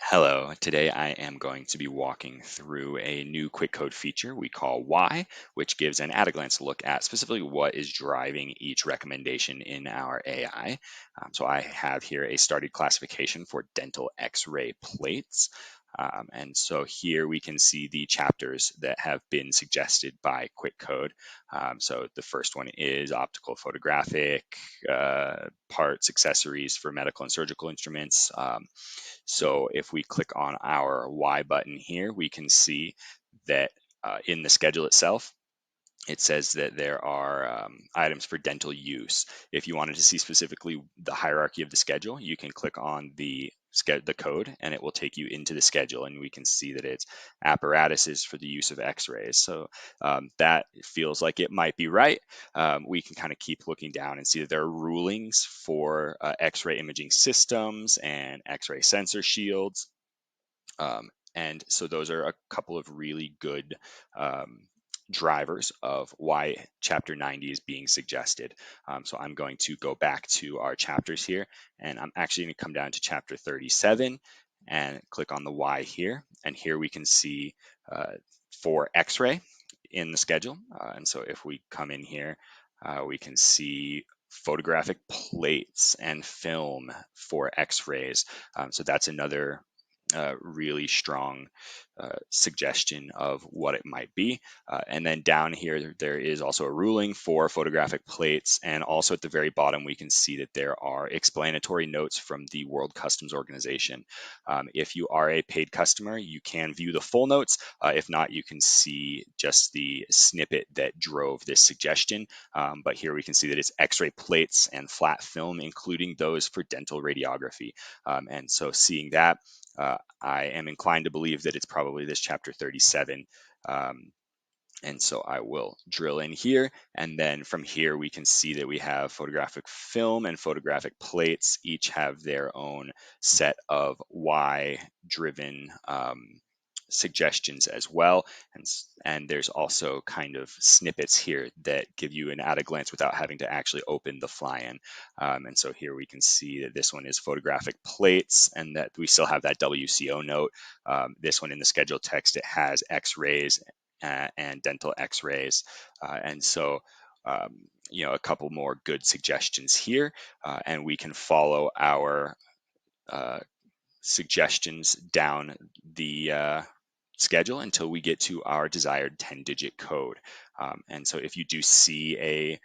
Hello, today I am going to be walking through a new Quickcode feature we call Why, which gives an at-a-glance look at specifically what is driving each recommendation in our AI. So I have here a started classification for dental X-ray plates. And so here we can see the chapters that have been suggested by Quickcode. So the first one is optical photographic, parts, accessories for medical and surgical instruments. So if we click on our Y button here, we can see that in the schedule itself, it says that there are items for dental use. If you wanted to see specifically the hierarchy of the schedule, you can click on the code and it will take you into the schedule, and we can see that it's apparatuses for the use of x-rays. So that feels like it might be right. We can kind of keep looking down and see that there are rulings for x-ray imaging systems and x-ray sensor shields. And so those are a couple of really good drivers of why chapter 90 is being suggested. So I'm going to go back to our chapters here, and I'm actually going to come down to chapter 37 and click on the Y here. And here we can see for X-ray in the schedule. And so if we come in here, we can see photographic plates and film for X-rays. So that's another really strong suggestion of what it might be. And then down here, there is also a ruling for photographic plates. And also at the very bottom, we can see that there are explanatory notes from the World Customs Organization. If you are a paid customer, you can view the full notes. If not, you can see just the snippet that drove this suggestion. But here we can see that it's X-ray plates and flat film, including those for dental radiography. And so seeing that, I am inclined to believe that it's probably this chapter 37. And so I will drill in here. And then from here, we can see that we have photographic film and photographic plates. Each have their own set of Y-driven suggestions as well. And there's also kind of snippets here that give you an at a glance without having to actually open the fly-in. And so here we can see that this one is photographic plates and that we still have that WCO note. This one in the schedule text, it has X-rays and dental X-rays. And so a couple more good suggestions here, and we can follow our suggestions down the schedule until we get to our desired 10-digit code. And so if you do see a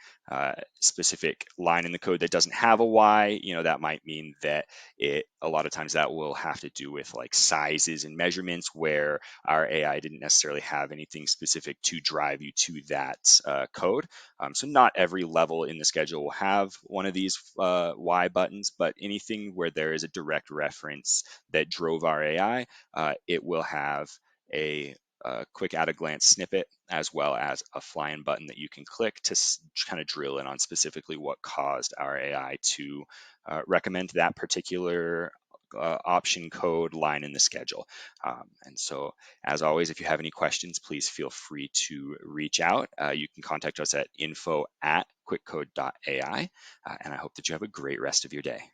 specific line in the code that doesn't have a Y, that might mean that a lot of times that will have to do with like sizes and measurements where our AI didn't necessarily have anything specific to drive you to that code. So not every level in the schedule will have one of these Y buttons, but anything where there is a direct reference that drove our AI, it will have a quick at-a-glance snippet as well as a fly-in button that you can click to kind of drill in on specifically what caused our AI to recommend that particular option code line in the schedule. And so as always, if you have any questions, please feel free to reach out. You can contact us at info@quickcode.ai, and I hope that you have a great rest of your day.